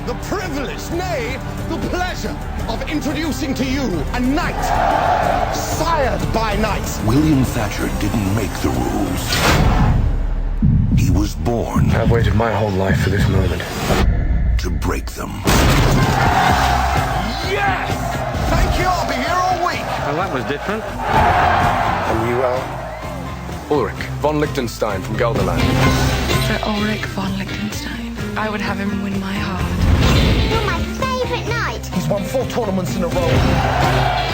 the privilege, nay, the pleasure of introducing to you a knight, sired by knights. William Thatcher didn't make the rules. He was born. I've waited my whole life for this moment. To break them. Yes! Thank you, I'll be here all week. Well, that was different. And you, Ulrich von Liechtenstein from Gelderland. For Ulrich von Liechtenstein, I would have him win my heart. You're my favourite knight. He's won 4 tournaments in a row.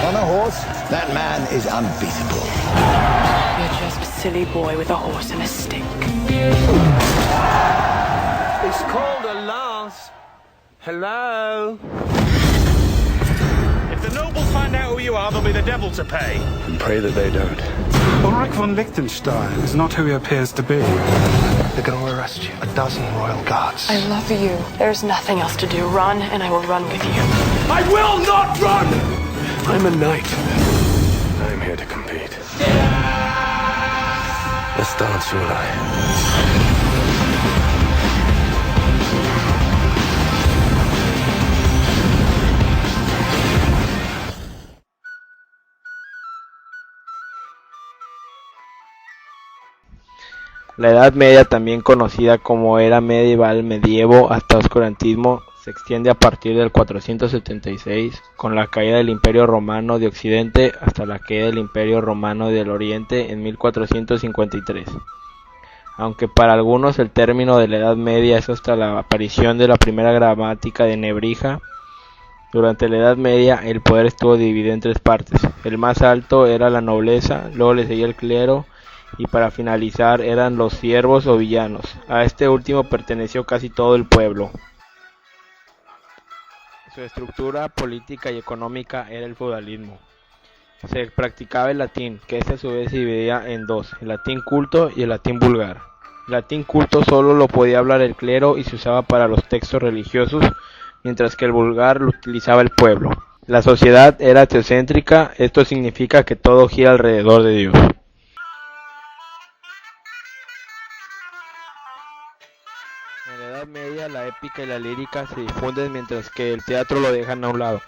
on a horse, that man is unbeatable. You're just a silly boy with a horse and a stick. It's called a lance. Hello? If the nobles find out who you are, there'll be the devil to pay. And pray that they don't. Ulrich von Liechtenstein is not who he appears to be. They're going to arrest you. 12 royal guards. I love you. There's nothing else to do. Run, and I will run with you. I will not run! I'm a knight. I'm here to compete. Let's dance, you and I. La Edad Media, también conocida como Era Medieval, Medievo hasta Oscurantismo, se extiende a partir del 476, con la caída del Imperio Romano de Occidente, hasta la caída del Imperio Romano del Oriente en 1453. Aunque para algunos el término de la Edad Media es hasta la aparición de la primera gramática de Nebrija. Durante la Edad Media el poder estuvo dividido en 3 partes. El más alto era la nobleza, luego le seguía el clero, y para finalizar eran los siervos o villanos. A este último perteneció casi todo el pueblo. Su estructura política y económica era el feudalismo. Se practicaba el latín, que a su vez se dividía en 2, el latín culto y el latín vulgar. El latín culto solo lo podía hablar el clero y se usaba para los textos religiosos, mientras que el vulgar lo utilizaba el pueblo. La sociedad era teocéntrica, esto significa que todo gira alrededor de Dios. En la Edad Media la épica y la lírica se difunden mientras que el teatro lo dejan a un lado.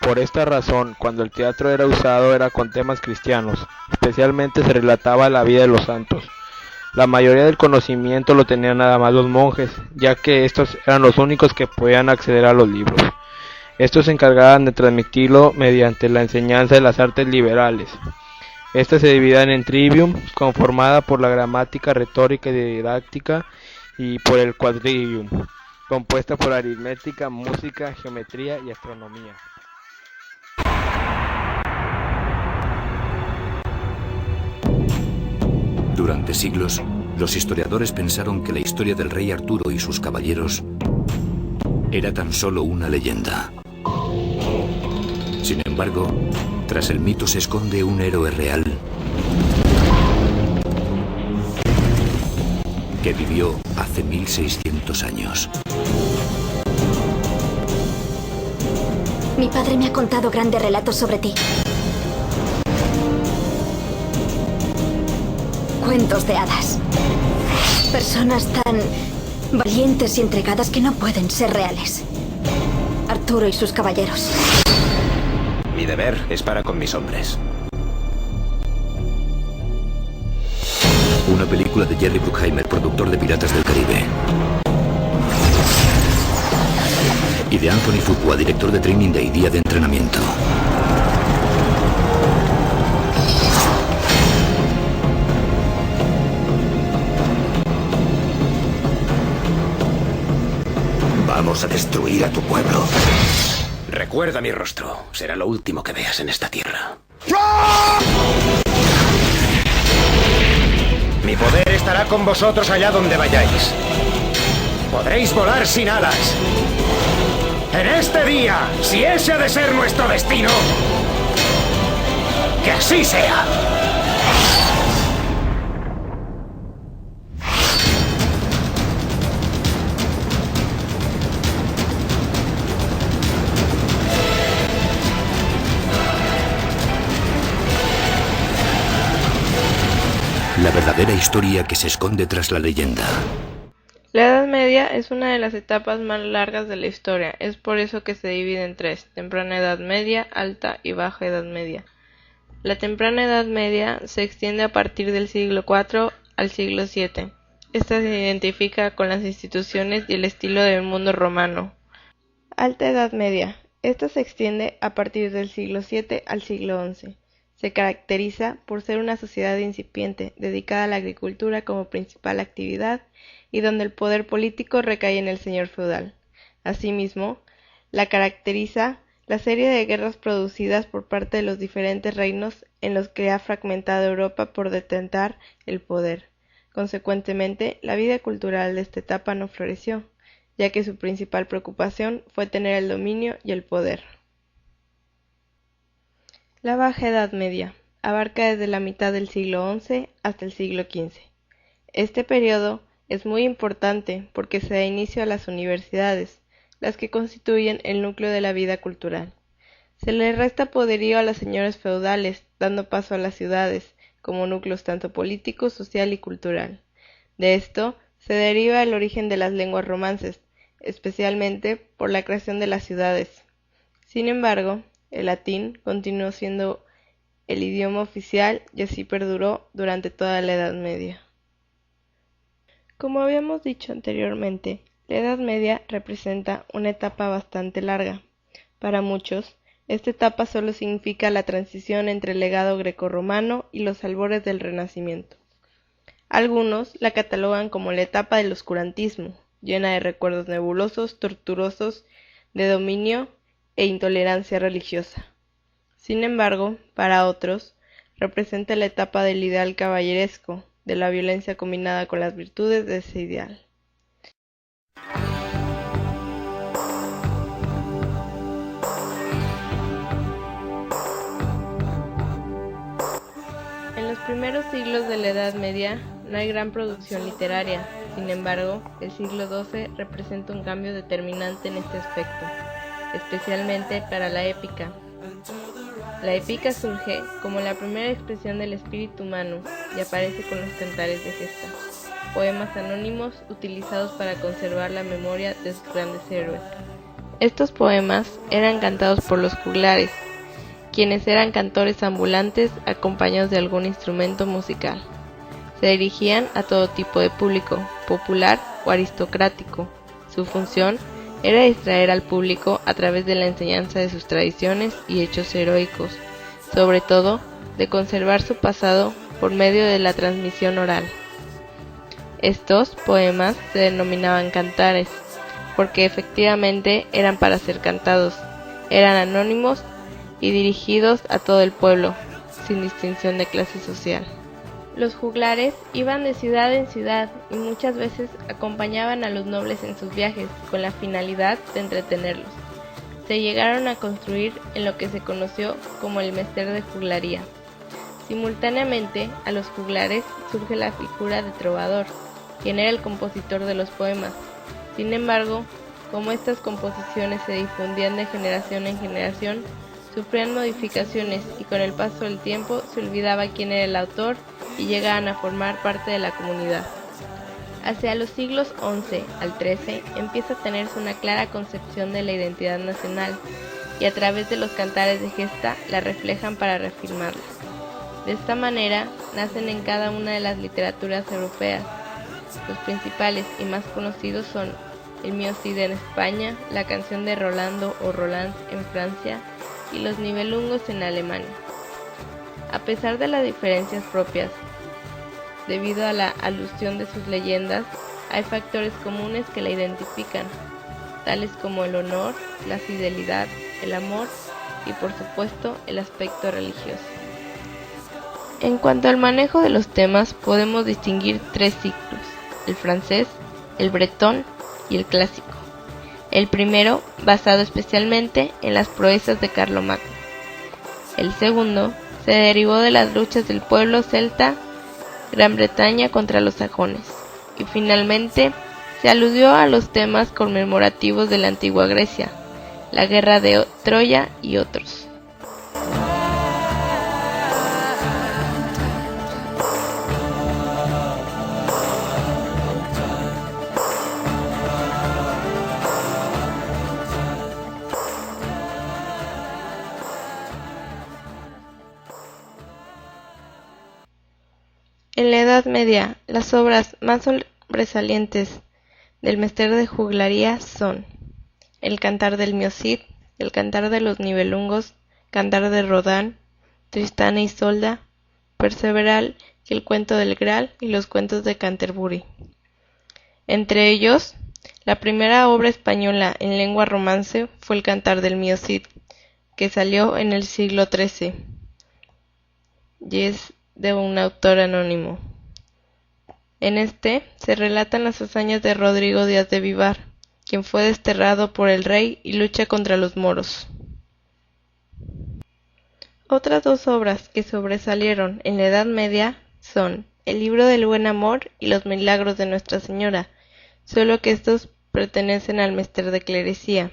Por esta razón, cuando el teatro era usado era con temas cristianos, especialmente se relataba la vida de los santos. La mayoría del conocimiento lo tenían nada más los monjes, ya que estos eran los únicos que podían acceder a los libros. Estos se encargaban de transmitirlo mediante la enseñanza de las artes liberales. Estas se dividían en trivium, conformada por la gramática, retórica y didáctica, y por el quadrivium, compuesta por aritmética, música, geometría y astronomía. Durante siglos, los historiadores pensaron que la historia del rey Arturo y sus caballeros era tan solo una leyenda. Sin embargo, tras el mito se esconde un héroe real que vivió hace 1600 años. Mi padre me ha contado grandes relatos sobre ti. Cuentos de hadas. Personas tan valientes y entregadas que no pueden ser reales. Arturo y sus caballeros. Mi deber es para con mis hombres. Una película de Jerry Bruckheimer, productor de Piratas del Caribe. Y de Anthony Fuqua, director de Training Day, día de entrenamiento. Vamos a destruir a tu pueblo. Recuerda mi rostro. Será lo último que veas en esta tierra. Mi poder estará con vosotros allá donde vayáis. Podréis volar sin alas. En este día, si ese ha de ser nuestro destino, que así sea. La verdadera historia que se esconde tras la leyenda. La Edad Media es una de las etapas más largas de la historia, es por eso que se divide en tres: temprana Edad Media, alta y baja Edad Media. La temprana Edad Media se extiende a partir del siglo IV al siglo VII. Esta se identifica con las instituciones y el estilo del mundo romano. Alta Edad Media. Esta se extiende a partir del siglo VII al siglo XI. Se caracteriza por ser una sociedad incipiente, dedicada a la agricultura como principal actividad y donde el poder político recae en el señor feudal. Asimismo, la caracteriza la serie de guerras producidas por parte de los diferentes reinos en los que ha fragmentado Europa por detentar el poder. Consecuentemente, la vida cultural de esta etapa no floreció, ya que su principal preocupación fue tener el dominio y el poder. La Baja Edad Media abarca desde la mitad del siglo XI hasta el siglo XV. Este periodo es muy importante porque se da inicio a las universidades, las que constituyen el núcleo de la vida cultural. Se le resta poderío a los señores feudales, dando paso a las ciudades, como núcleos tanto político, social y cultural. De esto se deriva el origen de las lenguas romances, especialmente por la creación de las ciudades. Sin embargo, el latín continuó siendo el idioma oficial y así perduró durante toda la Edad Media. Como habíamos dicho anteriormente, la Edad Media representa una etapa bastante larga. Para muchos, esta etapa solo significa la transición entre el legado grecorromano y los albores del Renacimiento. Algunos la catalogan como la etapa del oscurantismo, llena de recuerdos nebulosos, tortuosos, de dominio e intolerancia religiosa. Sin embargo, para otros, representa la etapa del ideal caballeresco, de la violencia combinada con las virtudes de ese ideal. En los primeros siglos de la Edad Media no hay gran producción literaria. Sin embargo, el siglo XII representa un cambio determinante en este aspecto, especialmente para la épica. La épica surge como la primera expresión del espíritu humano y aparece con los cantares de gesta, poemas anónimos utilizados para conservar la memoria de sus grandes héroes. Estos poemas eran cantados por los juglares, quienes eran cantores ambulantes acompañados de algún instrumento musical. Se dirigían a todo tipo de público, popular o aristocrático. Su función era distraer al público a través de la enseñanza de sus tradiciones y hechos heroicos, sobre todo de conservar su pasado por medio de la transmisión oral. Estos poemas se denominaban cantares, porque efectivamente eran para ser cantados, eran anónimos y dirigidos a todo el pueblo, sin distinción de clase social. Los juglares iban de ciudad en ciudad y muchas veces acompañaban a los nobles en sus viajes con la finalidad de entretenerlos. Se llegaron a construir en lo que se conoció como el mester de juglaría. Simultáneamente a los juglares surge la figura de trovador, quien era el compositor de los poemas. Sin embargo, como estas composiciones se difundían de generación en generación, sufrían modificaciones y con el paso del tiempo se olvidaba quién era el autor y llegaban a formar parte de la comunidad. Hacia los siglos XI al XIII empieza a tenerse una clara concepción de la identidad nacional y a través de los cantares de gesta la reflejan para reafirmarla. De esta manera nacen en cada una de las literaturas europeas. Los principales y más conocidos son el Mio Cid en España, la canción de Rolando o Roland en Francia y los Nibelungos en Alemania. A pesar de las diferencias propias, debido a la alusión de sus leyendas, hay factores comunes que la identifican, tales como el honor, la fidelidad, el amor y por supuesto el aspecto religioso. En cuanto al manejo de los temas, podemos distinguir tres ciclos: el francés, el bretón y el clásico. El primero, basado especialmente en las proezas de Carlomagno. El segundo, se derivó de las luchas del pueblo celta Gran Bretaña contra los sajones. Y finalmente, se aludió a los temas conmemorativos de la antigua Grecia, la guerra de Troya y otros. En la Edad Media, las obras más sobresalientes del Mester de Juglaría son el Cantar del Mio Cid, el Cantar de los Nibelungos, Cantar de Rodán, Tristán e Isolda, Perceval y el Cuento del Graal y los Cuentos de Canterbury. Entre ellos, la primera obra española en lengua romance fue el Cantar del Mio Cid, que salió en el siglo XIII y es de un autor anónimo. En este se relatan las hazañas de Rodrigo Díaz de Vivar, quien fue desterrado por el rey y lucha contra los moros. Otras dos obras que sobresalieron en la Edad Media son El libro del buen amor y Los milagros de Nuestra Señora, solo que estos pertenecen al Mester de Clerecía.